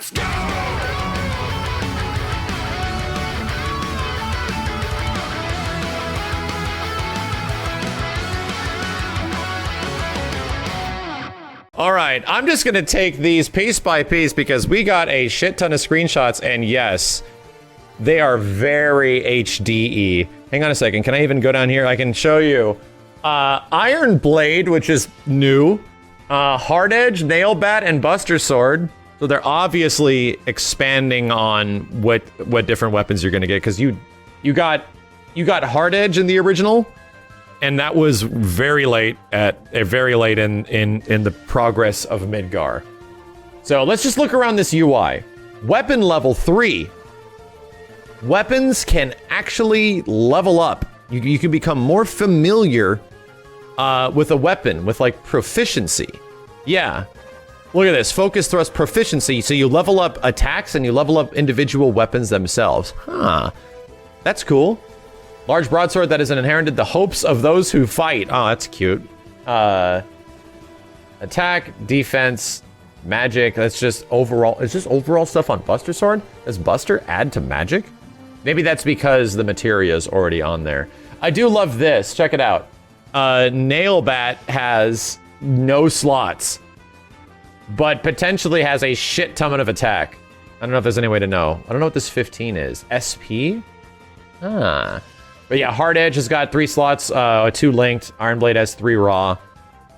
Let's go! All right, I'm just gonna take these piece by piece because we got a shit ton of screenshots, and yes, they are very HDE. Hang on a second, can I even go down here? I can show you. Iron Blade, which is new. Hard Edge, Nail Bat, and Buster Sword. So they're obviously expanding on what different weapons you're gonna get, because you got Hard Edge in the original. And that was very late in the progress of Midgar. So let's just look around this UI. Weapon level 3. Weapons can actually level up. You can become more familiar with a weapon, with like proficiency. Yeah. Look at this, focus thrust proficiency. So you level up attacks and you level up individual weapons themselves. Huh, that's cool. Large broadsword that is inherited the hopes of those who fight. Oh, that's cute. Attack, defense, magic. That's just overall. It's just overall stuff on Buster Sword. Does Buster add to magic? Maybe that's because the materia is already on there. I do love this. Check it out. Nail Bat has no slots, but potentially has a shit ton of attack. I don't know if there's any way to know. I don't know what this 15 is. SP? Ah. But yeah, Hard Edge has got 3 slots, 2 linked. Iron Blade has 3 raw.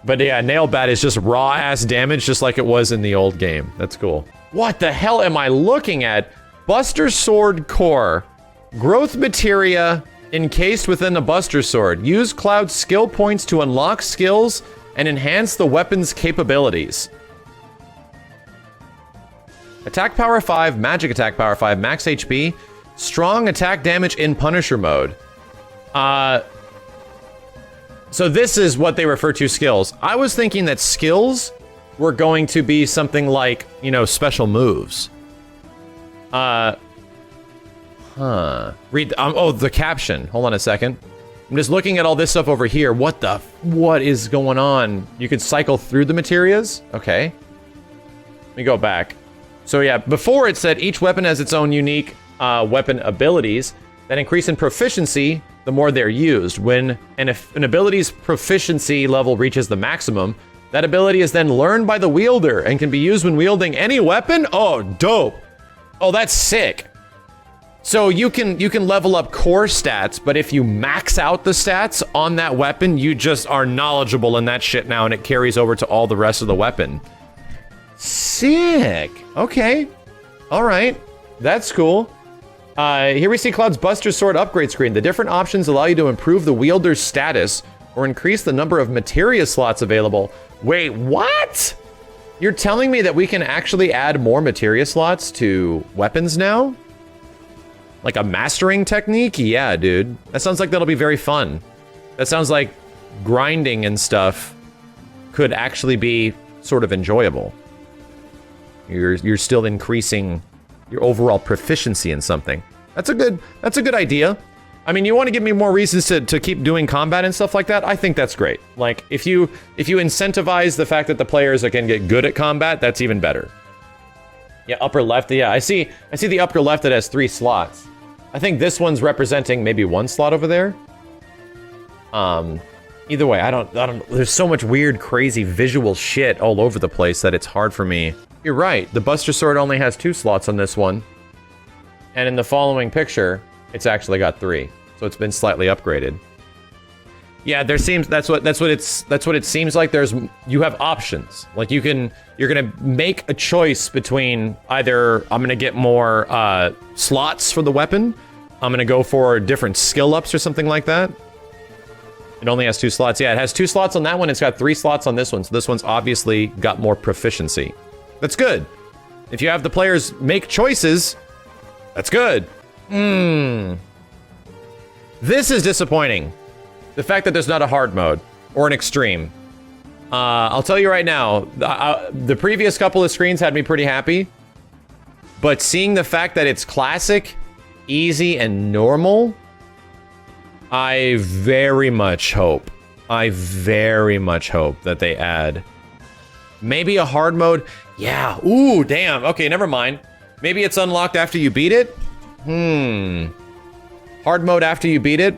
But yeah, Nail Bat is just raw ass damage, just like it was in the old game. That's cool. What the hell am I looking at? Buster Sword Core. Growth materia encased within the Buster Sword. Use Cloud skill points to unlock skills and enhance the weapon's capabilities. Attack power 5, magic attack power 5, max HP. Strong attack damage in Punisher mode. So this is what they refer to skills. I was thinking that skills were going to be something like, you know, special moves. Read, oh, the caption. Hold on a second. I'm just looking at all this stuff over here. What is going on? You could cycle through the materias? Okay. Let me go back. So yeah, before it said each weapon has its own unique weapon abilities that increase in proficiency the more they're used. When an ability's proficiency level reaches the maximum, that ability is then learned by the wielder and can be used when wielding any weapon. Oh, dope. Oh, that's sick. So you can level up core stats, but if you max out the stats on that weapon, you just are knowledgeable in that shit now, and it carries over to all the rest of the weapon. Sick. Okay. All right. That's cool. Here we see Cloud's Buster Sword upgrade screen. The different options allow you to improve the wielder's status or increase the number of materia slots available. Wait, what? You're telling me that we can actually add more materia slots to weapons now? Like a mastering technique? Yeah, dude. That sounds like that'll be very fun. That sounds like grinding and stuff could actually be sort of enjoyable. You're still increasing your overall proficiency in something. That's a good idea. I mean, you want to give me more reasons to keep doing combat and stuff like that? I think that's great. Like, if you incentivize the fact that the players can get good at combat, that's even better. Yeah, upper left. Yeah, I see the upper left that has 3 slots. I think this one's representing maybe 1 slot over there. Either way, I don't. There's so much weird, crazy visual shit all over the place that it's hard for me. You're right. The Buster Sword only has 2 slots on this one. And in the following picture, it's actually got 3. So it's been slightly upgraded. Yeah, that's what it seems like. You have options. Like you're gonna make a choice between either I'm gonna get more slots for the weapon, I'm gonna go for different skill ups or something like that. It only has 2 slots. Yeah, it has 2 slots on that one. It's got 3 slots on this one. So this one's obviously got more proficiency. That's good. If you have the players make choices, that's good. This is disappointing. The fact that there's not a hard mode or an extreme. I'll tell you right now, the previous couple of screens had me pretty happy. But seeing the fact that it's classic, easy, and normal, I very much hope that they add Maybe a hard mode. Yeah. Ooh, damn. Okay, never mind. Maybe it's unlocked after you beat it. Hard mode after you beat it.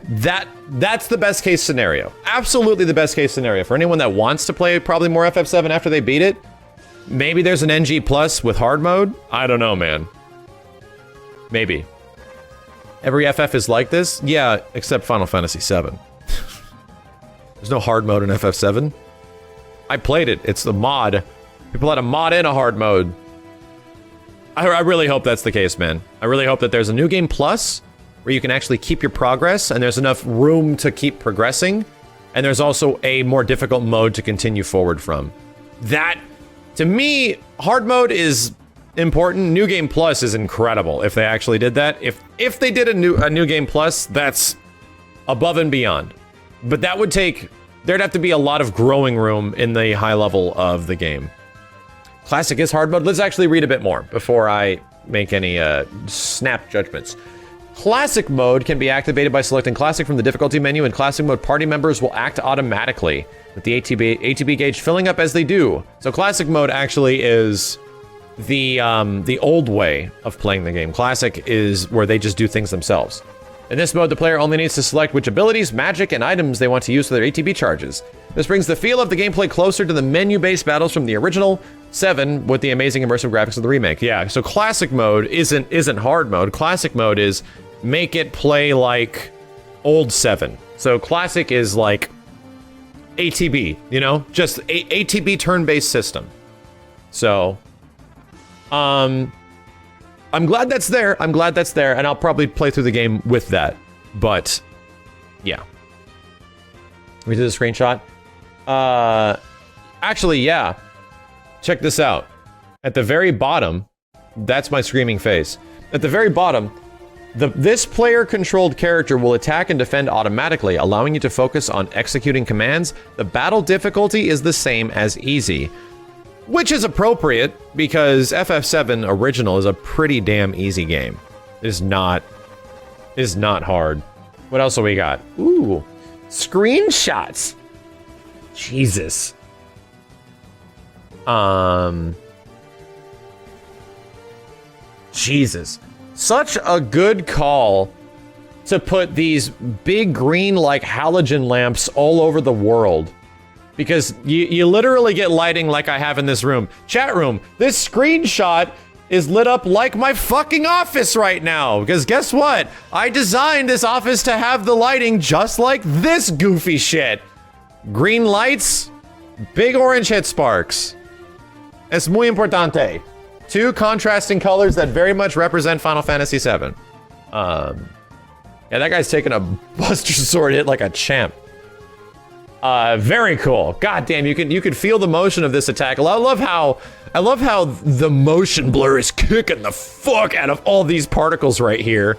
That's the best case scenario. Absolutely the best case scenario. For anyone that wants to play probably more FF7 after they beat it, maybe there's an NG Plus with hard mode. I don't know, man. Maybe. Every FF is like this? Yeah, except Final Fantasy VII. There's no hard mode in FF7. I played it. It's the mod. People had a mod in a hard mode. I really hope that's the case, man. I really hope that there's a new game plus where you can actually keep your progress and there's enough room to keep progressing. And there's also a more difficult mode to continue forward from. That, to me, hard mode is important. New game plus is incredible if they actually did that. If they did a new game plus, that's above and beyond. But that would take, there'd have to be a lot of growing room in the high level of the game. Classic is hard mode. Let's actually read a bit more before I make any snap judgments. Classic mode can be activated by selecting Classic from the difficulty menu. In Classic mode, party members will act automatically, with the ATB gauge filling up as they do. So Classic mode actually is the old way of playing the game. Classic is where they just do things themselves. In this mode, the player only needs to select which abilities, magic, and items they want to use for their ATB charges. This brings the feel of the gameplay closer to the menu-based battles from the original 7 with the amazing immersive graphics of the remake. Yeah, so classic mode isn't hard mode. Classic mode is make it play like old 7. So classic is like ATB, you know? Just ATB turn-based system. So, I'm glad that's there. I'm glad that's there, and I'll probably play through the game with that. But, yeah. We did a screenshot. Actually, yeah. Check this out. At the very bottom, that's my screaming face. At the very bottom, this player-controlled character will attack and defend automatically, allowing you to focus on executing commands. The battle difficulty is the same as easy. Which is appropriate, because FF7 original is a pretty damn easy game. It is not hard. What else have we got? Ooh, screenshots. Jesus. Jesus. Such a good call to put these big green, like, halogen lamps all over the world. Because you literally get lighting like I have in this room. Chat room, this screenshot is lit up like my fucking office right now. Because guess what? I designed this office to have the lighting just like this goofy shit. Green lights, big orange hit sparks. Es muy importante. 2 contrasting colors that very much represent Final Fantasy VII. Yeah, that guy's taking a Buster Sword hit like a champ. Very cool. God damn, you can feel the motion of this attack. I love how the motion blur is kicking the fuck out of all these particles right here.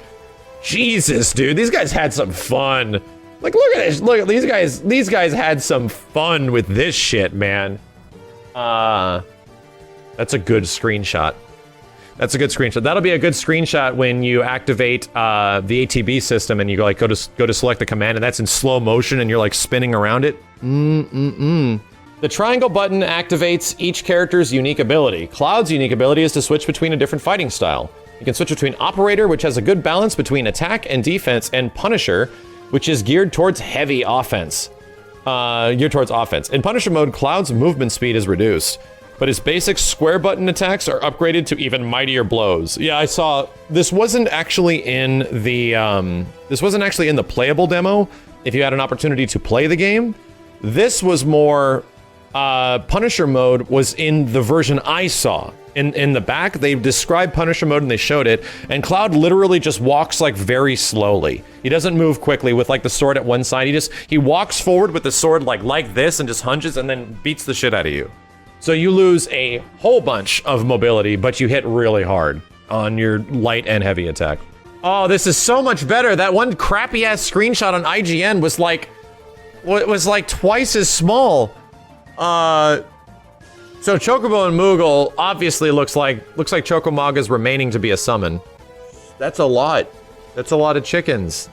Jesus, dude, these guys had some fun. Like, look at this. Look at these guys. These guys had some fun with this shit, man. That's a good screenshot. That's a good screenshot. That'll be a good screenshot when you activate the ATB system and you go to select the command, and that's in slow motion and you're like spinning around it. The triangle button activates each character's unique ability. Cloud's unique ability is to switch between a different fighting style. You can switch between Operator, which has a good balance between attack and defense, and Punisher, which is geared towards heavy offense. In Punisher mode, Cloud's movement speed is reduced, but his basic square button attacks are upgraded to even mightier blows. Yeah, I saw this wasn't actually in the playable demo. If you had an opportunity to play the game, this was more Punisher mode was in the version I saw. In the back, they described Punisher mode and they showed it, and Cloud literally just walks like very slowly. He doesn't move quickly with like the sword at one side. He walks forward with the sword like this and just hunches and then beats the shit out of you. So you lose a whole bunch of mobility, but you hit really hard on your light and heavy attack. Oh, this is so much better. That one crappy ass screenshot on IGN was like twice as small. So Chocobo and Moogle obviously looks like Chocomaga's remaining to be a summon. That's a lot. That's a lot of chickens.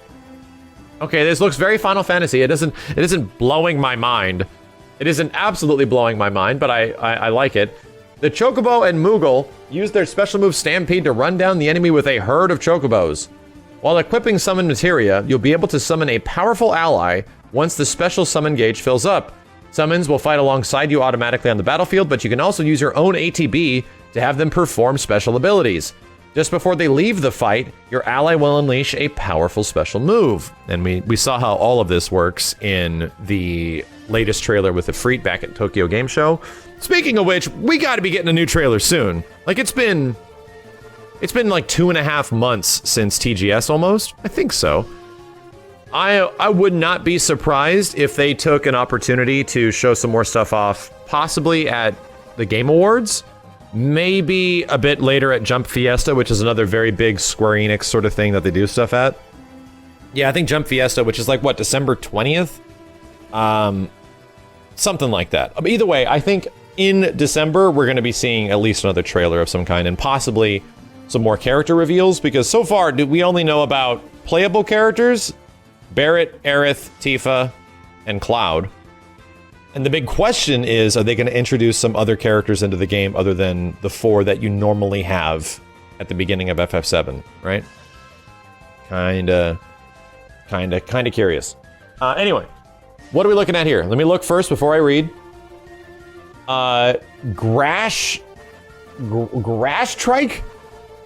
Okay, this looks very Final Fantasy. It isn't blowing my mind. It isn't absolutely blowing my mind, but I like it. The Chocobo and Moogle use their special move Stampede to run down the enemy with a herd of Chocobos. While equipping Summon Materia, you'll be able to summon a powerful ally once the special summon gauge fills up. Summons will fight alongside you automatically on the battlefield, but you can also use your own ATB to have them perform special abilities. Just before they leave the fight, your ally will unleash a powerful special move. And we saw how all of this works in the latest trailer with the Freet back at Tokyo Game Show. Speaking of which, we gotta be getting a new trailer soon. Like, it's been like 2.5 months since TGS almost. I think so. I would not be surprised if they took an opportunity to show some more stuff off, possibly at the Game Awards. Maybe a bit later at Jump Fiesta, which is another very big Square Enix sort of thing that they do stuff at. Yeah, I think Jump Fiesta, which is like, what, December 20th? Something like that. But either way, I think in December, we're going to be seeing at least another trailer of some kind, and possibly some more character reveals, because so far, we only know about playable characters, Barrett, Aerith, Tifa, and Cloud. And the big question is, are they going to introduce some other characters into the game other than the 4 that you normally have at the beginning of FF7, right? Kinda curious. Anyway, what are we looking at here? Let me look first before I read. Grash Trike?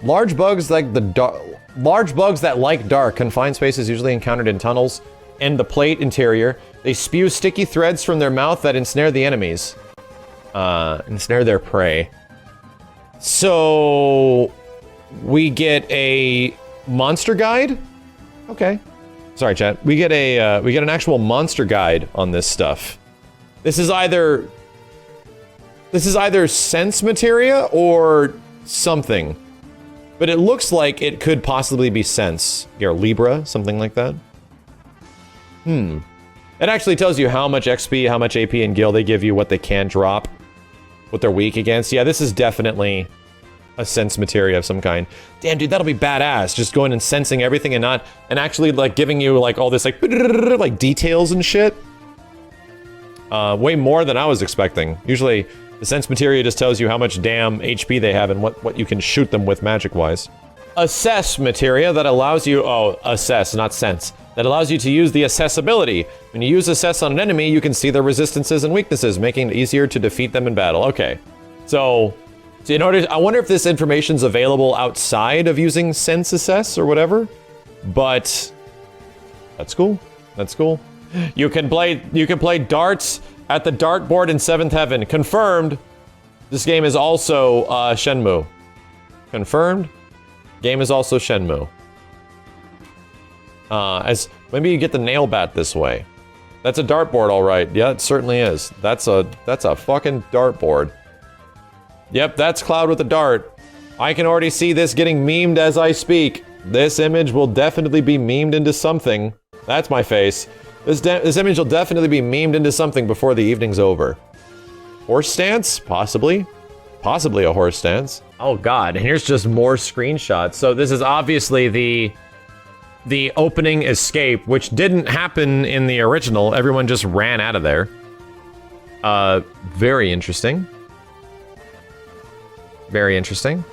Large bugs that like dark. Confined spaces usually encountered in tunnels and the plate interior. They spew sticky threads from their mouth that ensnare the enemies. Ensnare their prey. So we get a monster guide? Okay. Sorry, chat. We get an actual monster guide on this stuff. This is either sense materia or something. But it looks like it could possibly be sense. Or Libra, something like that. It actually tells you how much XP, how much AP and gil they give you, what they can drop, what they're weak against. Yeah, this is definitely a sense materia of some kind. Damn, dude, that'll be badass. Just going and sensing everything and actually like giving you like all this like details and shit. Way more than I was expecting. Usually the sense materia just tells you how much damn HP they have and what you can shoot them with magic-wise. Assess materia that allows you... Oh, assess, not sense. That allows you to use the assess ability. When you use assess on an enemy, you can see their resistances and weaknesses, making it easier to defeat them in battle. Okay. So in order... I wonder if this information's available outside of using sense assess or whatever. But... That's cool. That's cool. You can play darts at the dartboard in 7th Heaven. Confirmed. This game is also Shenmue. Confirmed. Game is also Shenmue. As maybe you get the nail bat this way. That's a dartboard, all right. Yeah, it certainly is. That's a fucking dartboard. Yep, that's Cloud with a dart. I can already see this getting memed as I speak. This image will definitely be memed into something. That's my face. This image will definitely be memed into something before the evening's over. Horse stance? Possibly. Possibly a horse stance. Oh god, and here's just more screenshots. So this is obviously the opening escape, which didn't happen in the original. Everyone just ran out of there. Very interesting. Very interesting.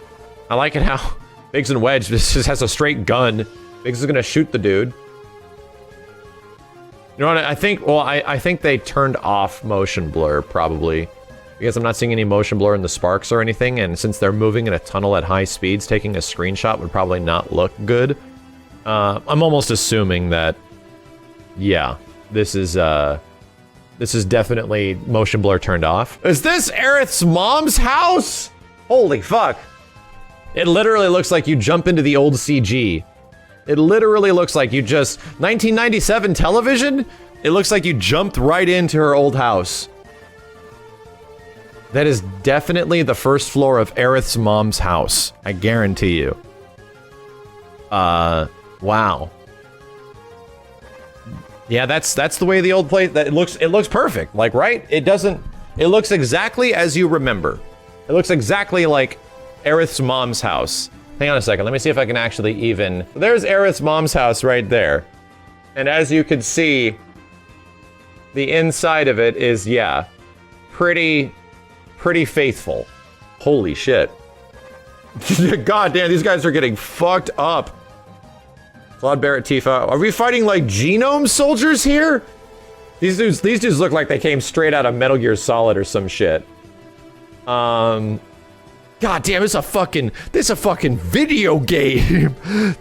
I like it how Biggs and Wedge just has a straight gun. Biggs is gonna shoot the dude. You know what, I think, well, I think they turned off motion blur, probably. Because I'm not seeing any motion blur in the sparks or anything, and since they're moving in a tunnel at high speeds, taking a screenshot would probably not look good. I'm almost assuming that, yeah, this is definitely motion blur turned off. Is this Erith's mom's house? Holy fuck. It literally looks like you jump into the old CG. It literally looks like you just... 1997 television? It looks like you jumped right into her old house. That is definitely the first floor of Erith's mom's house. I guarantee you. Wow. Yeah, that's the way the old place... It looks perfect. Like, right? It looks exactly as you remember. It looks exactly like Erith's mom's house. Hang on a second, let me see if I can actually even... There's Erith's mom's house right there. And as you can see, the inside of it is, yeah, pretty faithful. Holy shit. God damn, these guys are getting fucked up. Claude, Barrett, Tifa. Are we fighting like genome soldiers here? These dudes look like they came straight out of Metal Gear Solid or some shit. God damn, this a fucking video game.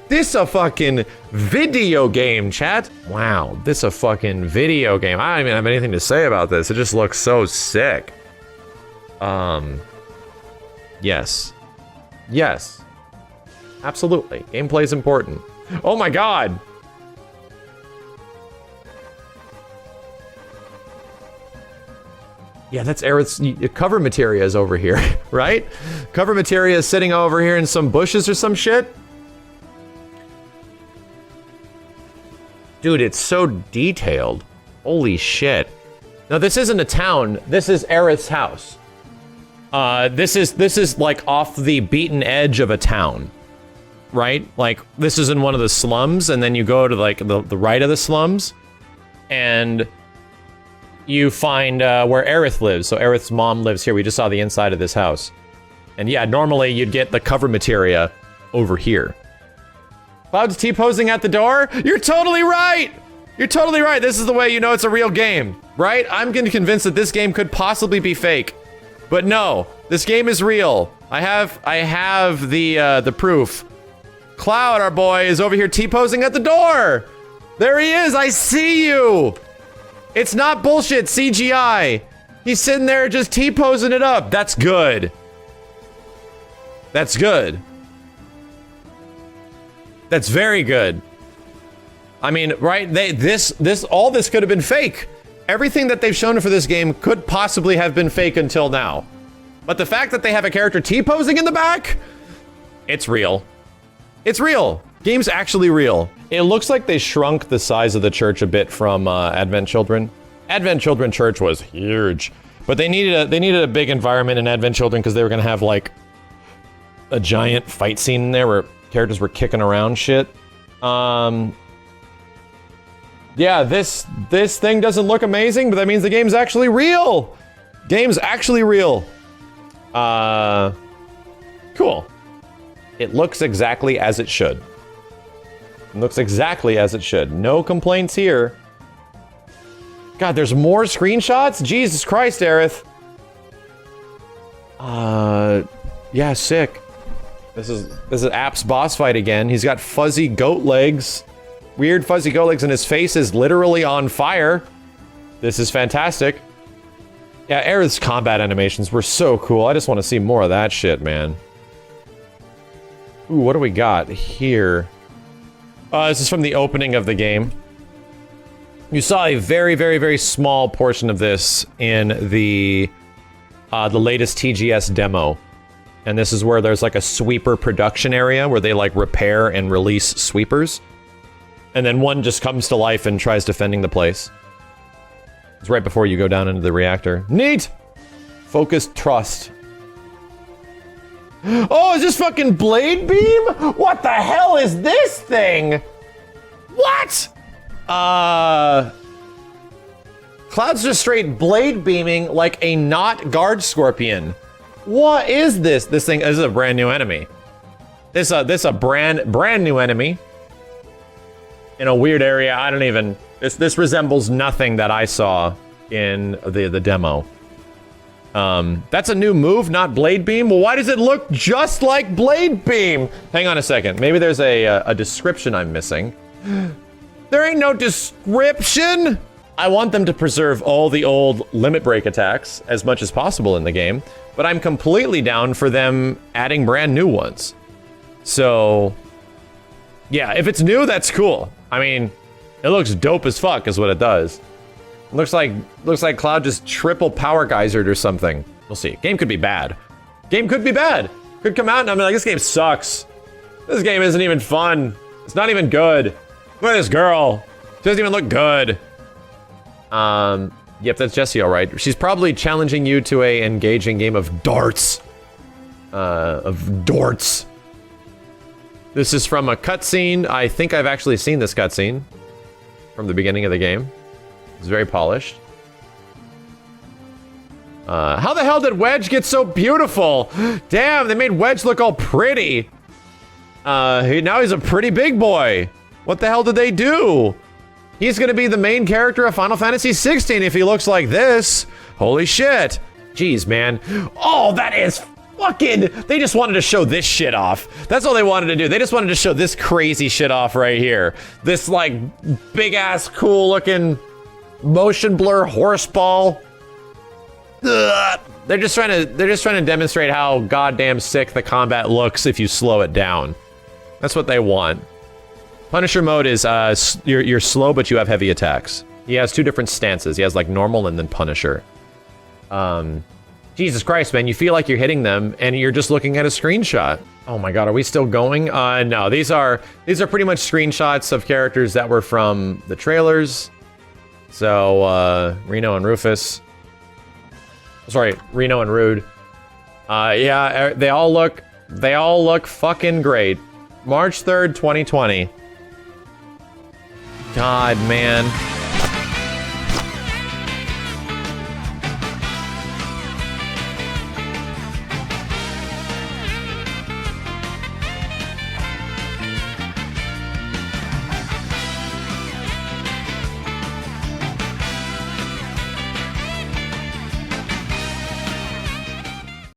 This a fucking video game, chat. Wow, this a fucking video game. I don't even have anything to say about this. It just looks so sick. Yes. Yes. Absolutely. Gameplay is important. Oh my god. Yeah, that's Erith's cover materia is over here, right? Cover materia is sitting over here in some bushes or some shit. Dude, it's so detailed. Holy shit. No, this isn't a town. This is Eriths House. This is like off the beaten edge of a town, right? Like this is in one of the slums, and then you go to like the right of the slums, and you find where Aerith lives. So Aerith's mom lives here. We just saw the inside of this house. And yeah, normally you'd get the cover materia over here. Cloud's T-posing at the door? You're totally right! You're totally right. This is the way you know it's a real game, right? I'm getting convinced that this game could possibly be fake. But no, this game is real. I have the proof. Cloud, our boy, is over here T-posing at the door! There he is! I see you! It's not bullshit CGI. He's sitting there just T-posing it up. That's good. That's good. That's very good. I mean, right? All this could have been fake. Everything that they've shown for this game could possibly have been fake until now. But the fact that they have a character T-posing in the back, it's real. It's real. Game's actually real. It looks like they shrunk the size of the church a bit from Advent Children. Advent Children Church was huge, but they needed a big environment in Advent Children because they were gonna have like a giant fight scene in there where characters were kicking around shit. Yeah, this thing doesn't look amazing, but that means the game's actually real. Game's actually real. Cool. It looks exactly as it should. It looks exactly as it should. No complaints here. God, there's more screenshots? Jesus Christ, Aerith. Yeah, sick. This is App's boss fight again. He's got fuzzy goat legs. Weird fuzzy goat legs, and his face is literally on fire. This is fantastic. Yeah, Aerith's combat animations were so cool. I just want to see more of that shit, man. Ooh, what do we got here? This is from the opening of the game. You saw a very, very, very small portion of this in the latest TGS demo. And this is where there's like a sweeper production area where they like repair and release sweepers. And then one just comes to life and tries defending the place. It's right before you go down into the reactor. Neat! Focused trust. Oh, is this fucking blade beam? What the hell is this thing? What? Cloud's just straight blade beaming like a not guard scorpion. What is this? This thing is a brand new enemy. This a brand new enemy. In a weird area. I don't even, this resembles nothing that I saw in the demo. That's a new move, not Blade Beam? Well, why does it look just like Blade Beam? Hang on a second. Maybe there's a description I'm missing. There ain't no description! I want them to preserve all the old Limit Break attacks as much as possible in the game, but I'm completely down for them adding brand new ones. So, yeah, if it's new, that's cool. I mean, it looks dope as fuck is what it does. It looks like Cloud just triple power geysered or something. We'll see. Game could be bad. Game could be bad. Could come out and I'm like, this game sucks. This game isn't even fun. It's not even good. Look at this girl. She doesn't even look good. Yep, that's Jessie, all right. She's probably challenging you to a engaging game of darts. This is from a cutscene. I think I've actually seen this cutscene from the beginning of the game. It's very polished. How the hell did Wedge get so beautiful? Damn, they made Wedge look all pretty. Now he's a pretty big boy. What the hell did they do? He's gonna be the main character of Final Fantasy 16 if he looks like this. Holy shit. Jeez, man. Oh, that is fucking... They just wanted to show this shit off. That's all they wanted to do. They just wanted to show this crazy shit off right here. This, like, big-ass, cool-looking motion blur horseball. Ugh. They're just trying to demonstrate how goddamn sick the combat looks if you slow it down. That's what they want. Punisher mode is you're slow, but you have heavy attacks. He has 2 different stances. He has like normal and then Punisher. Jesus Christ, man, you feel like you're hitting them and you're just looking at a screenshot. Oh my God, are we still going? No, these are pretty much screenshots of characters that were from the trailers. So Reno and Rufus. Sorry, Reno and Rude. Yeah, they all look fucking great. March 3rd, 2020. God, man.